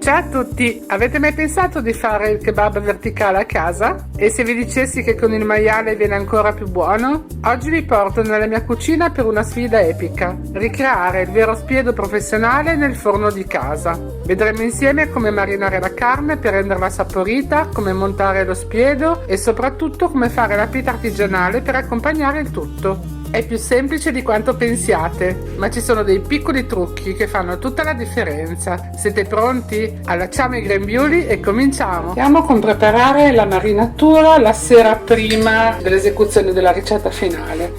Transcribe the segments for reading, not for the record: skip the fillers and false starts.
Ciao a tutti! Avete mai pensato di fare il kebab verticale a casa? E se vi dicessi che con il maiale viene ancora più buono? Oggi vi porto nella mia cucina per una sfida epica: ricreare il vero spiedo professionale nel forno di casa. Vedremo insieme come marinare la carne per renderla saporita, come montare lo spiedo e soprattutto come fare la pita artigianale per accompagnare il tutto. È più semplice di quanto pensiate, ma ci sono dei piccoli trucchi che fanno tutta la differenza. Siete pronti? Allacciamo i grembiuli e cominciamo! Iniziamo con preparare la marinatura la sera prima dell'esecuzione della ricetta finale.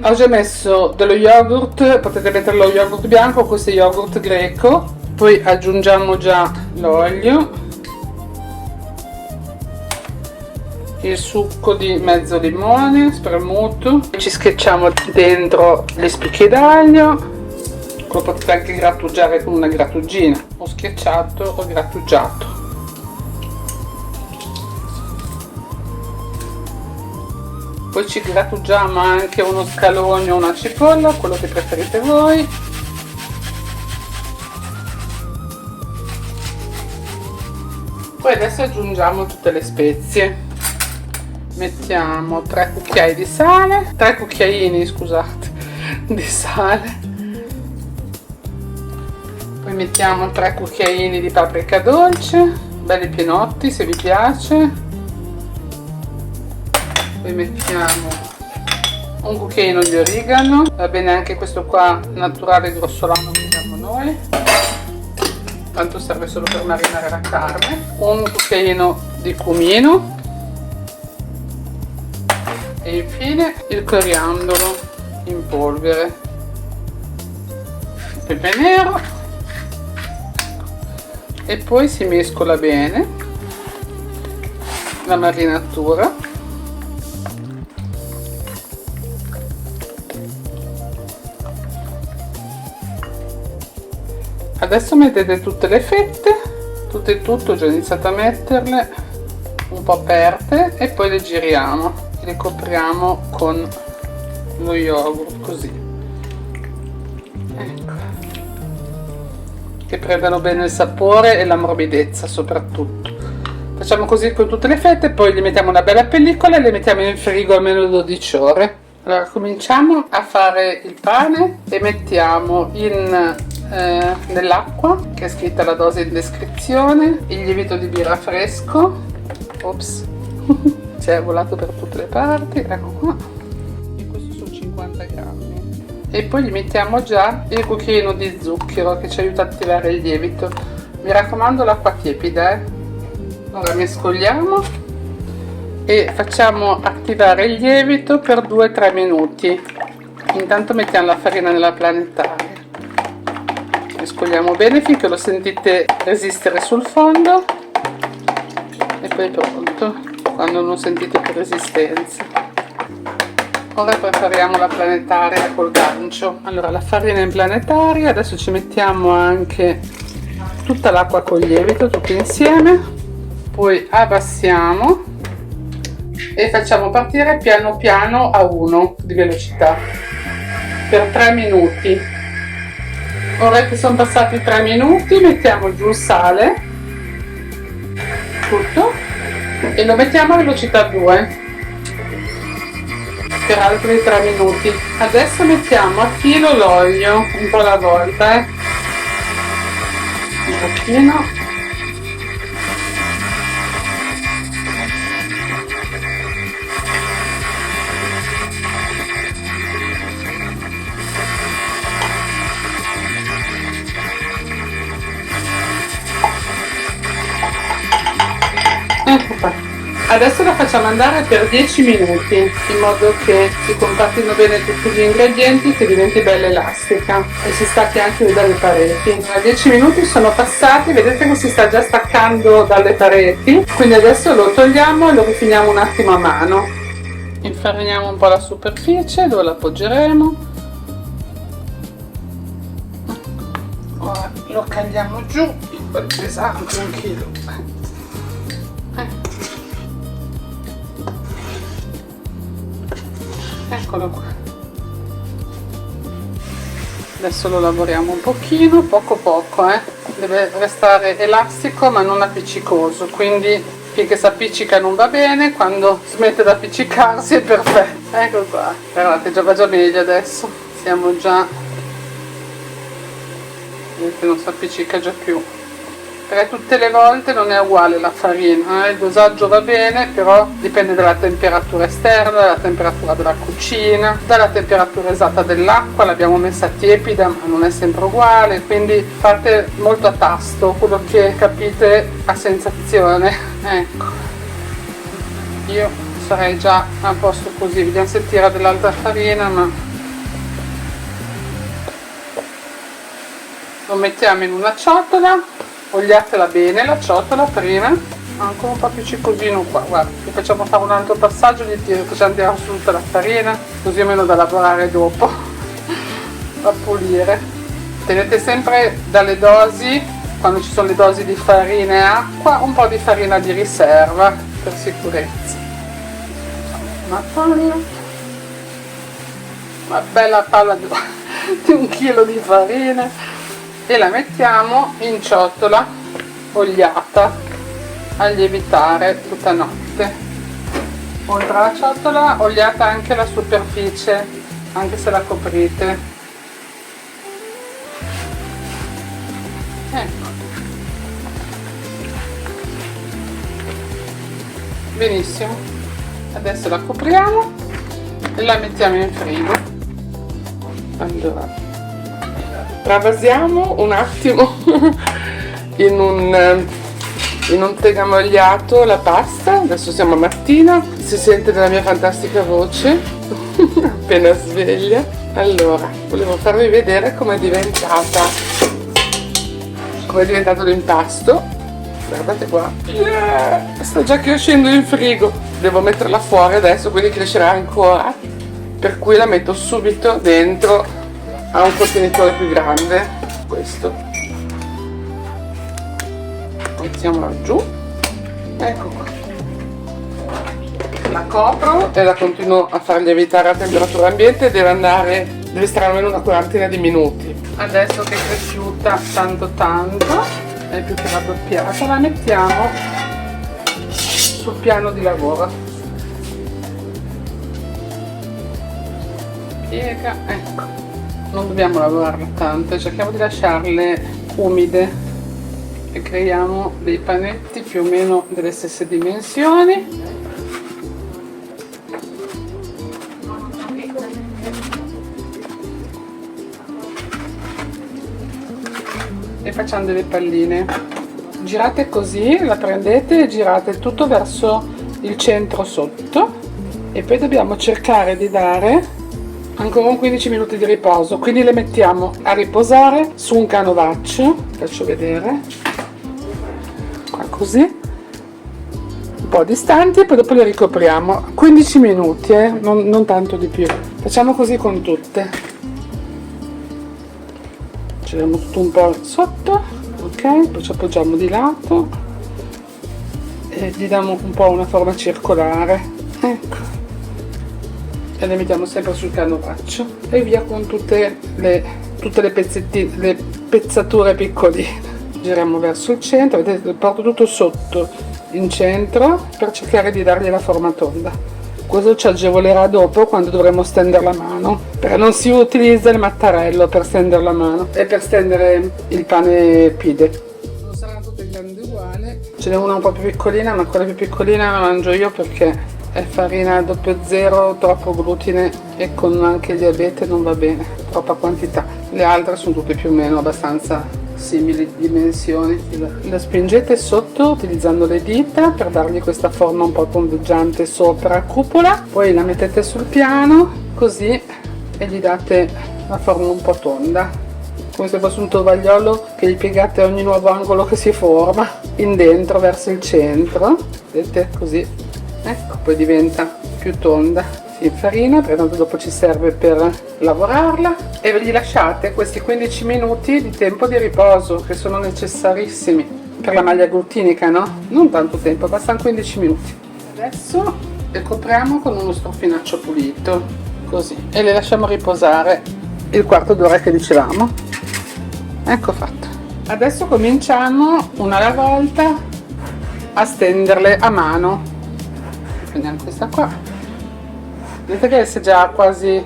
Ho già messo dello yogurt, potete mettere lo yogurt bianco o questo yogurt greco, poi aggiungiamo già l'olio, il succo di mezzo limone spremuto, ci schiacciamo dentro le spicche d'aglio, lo potete anche grattugiare con una grattuggina, o schiacciato o grattugiato. Poi ci grattugiamo anche uno scalogno o una cipolla, quello che preferite voi. Poi adesso aggiungiamo tutte le spezie. Mettiamo 3 cucchiai di sale, 3 cucchiaini, scusate, di sale. Poi mettiamo 3 cucchiaini di paprika dolce, belli pienotti se vi piace. Poi mettiamo un cucchiaino di origano, va bene anche questo qua naturale grossolano che abbiamo noi, tanto serve solo per marinare la carne. Un cucchiaino di cumino. E infine il coriandolo in polvere, pepe nero, e poi si mescola bene la marinatura. Adesso mettete tutte le fette, tutto e tutto, ho già iniziato a metterle un po' aperte, e poi le giriamo. Le copriamo con lo yogurt così, ecco, che prendano bene il sapore e la morbidezza soprattutto. Facciamo così con tutte le fette, poi gli mettiamo una bella pellicola e le mettiamo in frigo almeno 12 ore. Allora cominciamo a fare il pane e mettiamo nell'acqua, che è scritta la dose in descrizione, il lievito di birra fresco. Ops. È volato per tutte le parti, ecco qua, e questo sono 50 grammi. E poi gli mettiamo già il cucchiaino di zucchero che ci aiuta a attivare il lievito. Mi raccomando, l'acqua tiepida, Ora mescoliamo e facciamo attivare il lievito per 2-3 minuti. Intanto mettiamo la farina nella planetaria, mescoliamo bene finché lo sentite resistere sul fondo e poi è pronto quando non sentite più resistenza. Ora prepariamo la planetaria col gancio. Allora, la farina in planetaria, adesso ci mettiamo anche tutta l'acqua con lievito, tutto insieme, poi abbassiamo e facciamo partire piano piano a 1 di velocità per 3 minuti. Ora che sono passati 3 minuti mettiamo giù il sale, tutto, e lo mettiamo a velocità 2 per altri 3 minuti. Adesso mettiamo a filo l'olio, un po' alla volta, un pochino. Ecco qua. Adesso la facciamo andare per 10 minuti in modo che si compattino bene tutti gli ingredienti, che diventi bella elastica e si stacchi anche dalle pareti. 10 minuti sono passati, vedete che si sta già staccando dalle pareti, quindi adesso lo togliamo e lo rifiniamo un attimo a mano. Infariniamo un po' la superficie dove la appoggeremo. Ora lo cagliamo giù, un po' pesante, un chilo. Eccolo qua. Adesso lo lavoriamo un pochino, poco, deve restare elastico ma non appiccicoso, quindi finché si appiccica non va bene, quando smette di appiccicarsi è perfetto. Ecco qua, guardate, già va già meglio adesso, siamo già, vedete, non si appiccica già più, perché tutte le volte non è uguale la farina, il dosaggio va bene, però dipende dalla temperatura esterna, dalla temperatura della cucina, dalla temperatura esatta dell'acqua. L'abbiamo messa tiepida ma non è sempre uguale, quindi fate molto a tasto, quello che capite a sensazione. Ecco, io sarei già a posto così, vediamo se tira dell'altra farina, ma lo mettiamo in una ciotola. Ogliatela bene la ciotola prima, ancora un po' più ciccosino qua, guarda, vi facciamo fare un altro passaggio, facciamo tirare su tutta la farina, così meno da lavorare dopo a pulire. Tenete sempre dalle dosi, quando ci sono le dosi di farina e acqua, un po' di farina di riserva per sicurezza. Una bella palla di 1 chilo di farina e la mettiamo in ciotola ogliata a lievitare tutta notte. Oltre alla ciotola ogliata anche la superficie, anche se la coprite. Ecco, benissimo, adesso la copriamo e la mettiamo in frigo. Allora, travasiamo un attimo in un tegamagliato la pasta. Adesso siamo a mattina, si sente nella mia fantastica voce appena sveglia. Allora, volevo farvi vedere com'è diventato l'impasto. Guardate qua, sta già crescendo in frigo, devo metterla fuori adesso, quindi crescerà ancora, per cui la metto subito dentro a un contenitore più grande, questo, mettiamola giù, ecco qua, la copro e la continuo a far lievitare a temperatura ambiente, deve stare almeno una quarantina di minuti. Adesso che è cresciuta tanto, è più che raddoppiata, la mettiamo sul piano di lavoro, piega, ecco. Non dobbiamo lavorarla tanto, cerchiamo di lasciarle umide e creiamo dei panetti più o meno delle stesse dimensioni. E facciamo delle palline. Girate così, la prendete e girate tutto verso il centro sotto e poi dobbiamo cercare di dare ancora un 15 minuti di riposo, quindi le mettiamo a riposare su un canovaccio, faccio vedere, qua così, un po' distanti, e poi dopo le ricopriamo 15 minuti, non tanto di più. Facciamo così con tutte, giriamo tutto un po' sotto, ok, poi ci appoggiamo di lato e gli diamo un po' una forma circolare, ecco, e le mettiamo sempre sul canovaccio e via con tutte le pezzature piccoline. Giriamo verso il centro, vedete, porto tutto sotto in centro per cercare di dargli la forma tonda. Questo ci agevolerà dopo quando dovremo stendere la mano, perché non si utilizza il mattarello per stendere la mano e per stendere il pane pide. Non saranno tutte grandi uguali, ce n'è una un po' più piccolina, ma quella più piccolina la mangio io perché è farina 00, troppo glutine e con anche il diabete non va bene, troppa quantità. Le altre sono tutte più o meno abbastanza simili dimensioni. La spingete sotto utilizzando le dita per dargli questa forma un po' tondeggiante sopra a cupola, poi la mettete sul piano così e gli date la forma un po' tonda, come se fosse un tovagliolo che gli piegate ogni nuovo angolo che si forma in dentro verso il centro, vedete, così. Ecco, poi diventa più tonda, si infarina, perché tanto dopo ci serve per lavorarla, e gli lasciate questi 15 minuti di tempo di riposo che sono necessarissimi per la maglia glutinica, no? Non tanto tempo, bastano 15 minuti. Adesso le copriamo con uno strofinaccio pulito, così, e le lasciamo riposare il quarto d'ora che dicevamo. Ecco fatto. Adesso cominciamo una alla volta a stenderle a mano. Prendiamo questa qua, vedete che si è già quasi,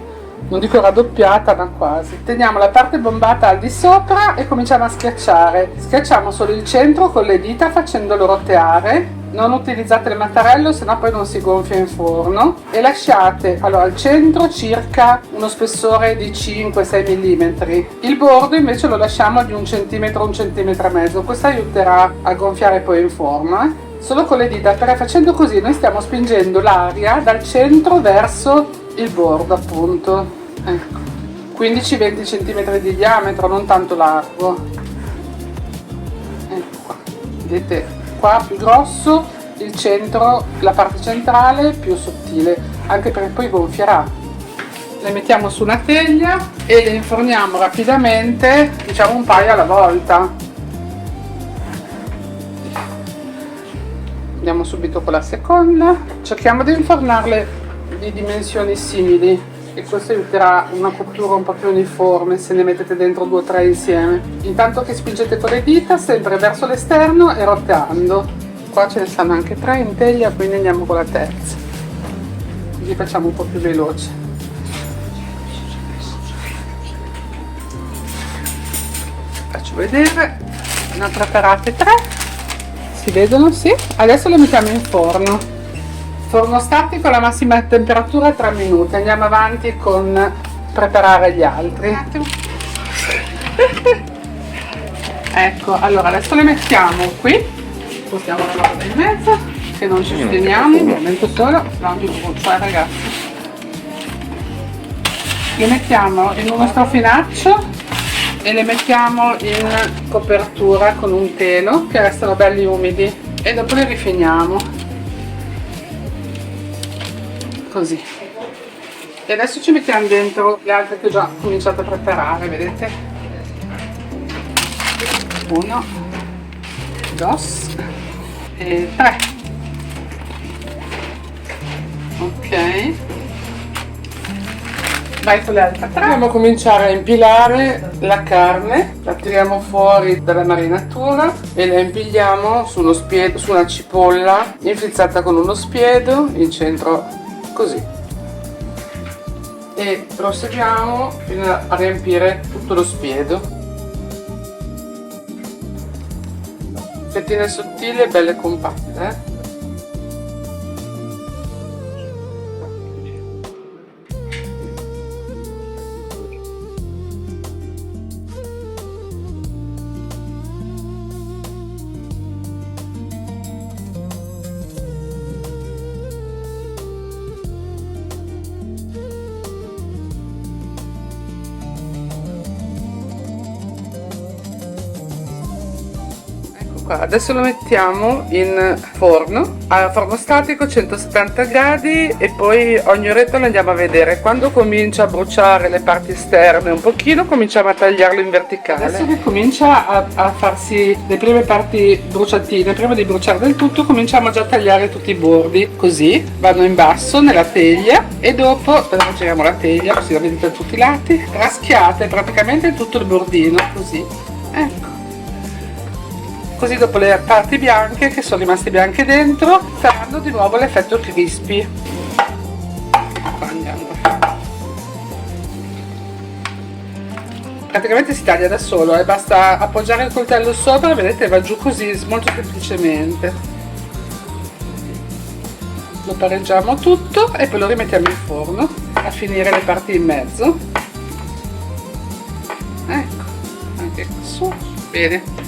non dico raddoppiata, ma quasi. Teniamo la parte bombata al di sopra e cominciamo a schiacciare. Schiacciamo solo il centro con le dita facendolo roteare. Non utilizzate il mattarello, sennò poi non si gonfia in forno. E lasciate allora al centro circa uno spessore di 5-6 mm. Il bordo invece lo lasciamo di 1 centimetro, 1 centimetro e mezzo. Questo aiuterà a gonfiare poi in forno. Solo con le dita, perché facendo così noi stiamo spingendo l'aria dal centro verso il bordo, appunto. Ecco, 15-20 cm di diametro, non tanto largo. Ecco qua, vedete? Qua più grosso, il centro, la parte centrale più sottile, anche perché poi gonfierà. Le mettiamo su una teglia e le inforniamo rapidamente, diciamo un paio alla volta. Andiamo subito con la seconda. Cerchiamo di infornarle di dimensioni simili e questo aiuterà una cottura un po' più uniforme se ne mettete dentro 2 o 3 insieme. Intanto che spingete con le dita sempre verso l'esterno e roteando. Qua ce ne stanno anche 3 in teglia, quindi andiamo con la terza, così facciamo un po' più veloce. Faccio vedere, ne ho preparate 3, si vedono? Sì. Adesso le mettiamo in forno. Forno statico alla massima temperatura 3 minuti. Andiamo avanti con preparare gli altri. Ecco, allora adesso le mettiamo qui. Spostiamo la roba in mezzo, che non ci steniamo, un momento solo, se no mi brucia, ragazzi. Le mettiamo in uno strofinaccio e le mettiamo in copertura con un telo, che restano belli umidi, e dopo le rifiniamo. Così. E adesso ci mettiamo dentro le altre che ho già cominciato a preparare, vedete? 1, 2 e 3. Ok. Vai con le altre 3. Dobbiamo cominciare a impilare la carne, la tiriamo fuori dalla marinatura e la impigliamo su uno spiedo, su una cipolla infilzata con uno spiedo in centro, così, e proseguiamo fino a riempire tutto lo spiedo. Fettine sottili e belle compatte, Adesso lo mettiamo in forno a forno statico 170 gradi e poi ogni oretta lo andiamo a vedere. Quando comincia a bruciare le parti esterne un pochino cominciamo a tagliarlo in verticale. Adesso che comincia a farsi le prime parti bruciatine, prima di bruciare del tutto cominciamo già a tagliare tutti i bordi, così vanno in basso nella teglia e dopo giriamo la teglia così la vedete da tutti i lati, raschiate praticamente tutto il bordino, così, ecco. Così dopo le parti bianche che sono rimaste bianche dentro faranno di nuovo l'effetto crispy. Andiamo. Praticamente si taglia da solo, basta appoggiare il coltello sopra, vedete, va giù così molto semplicemente. Lo pareggiamo tutto e poi lo rimettiamo in forno a finire le parti in mezzo. Ecco, anche qua su, bene.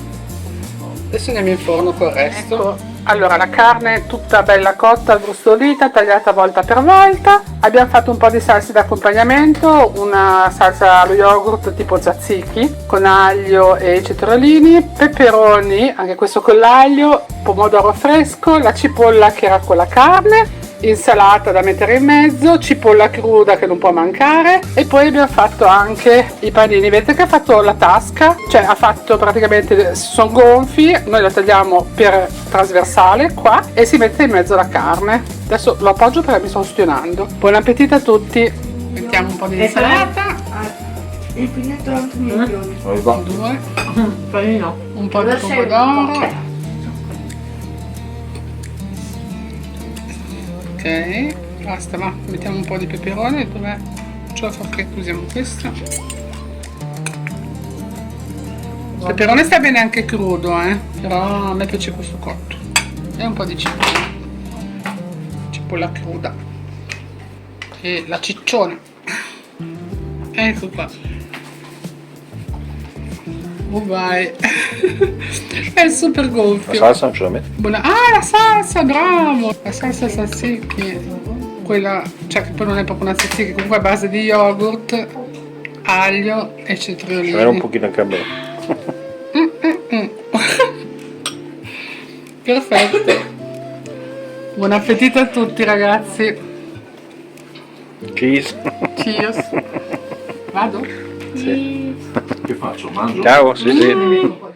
Adesso andiamo in forno col resto. Ecco, allora la carne è tutta bella cotta, brustolita, tagliata volta per volta. Abbiamo fatto un po' di salse d'accompagnamento, una salsa allo yogurt tipo tzatziki con aglio e cetriolini, peperoni, anche questo con l'aglio, pomodoro fresco, la cipolla che era con la carne, insalata da mettere in mezzo, cipolla cruda che non può mancare e poi abbiamo fatto anche i panini. Vedete che ha fatto la tasca, cioè ha fatto praticamente, sono gonfi, noi la tagliamo per trasversale qua e si mette in mezzo la carne. Adesso lo appoggio perché mi sto ustionando. Buon appetito a tutti. Mettiamo un po' di insalata. Il pinetto è 8 milioni. Due, Farina. un po' di Cosa sei? pomodoro. Ok, basta, va, mettiamo un po' di peperone, dov'è? Ce la fa freddo, usiamo questo. Il peperone sta bene anche crudo, però a me piace questo cotto. E un po' di cipolla. Cipolla cruda. E la cicciona. Ecco qua. Oh vai. È super La gonfio. salsa non ce la metti? Buona. Ah, la salsa, bravo! La salsa tzatziki. Quella, cioè che poi non è proprio una tzatziki, comunque a base di yogurt, aglio e Ce n'era un cetriolini. pochino anche a me. Perfetto. Buon appetito a tutti ragazzi. Cheese. Cheers. Vado? Sì. Che faccio? Mangio? Ciao, sì sì.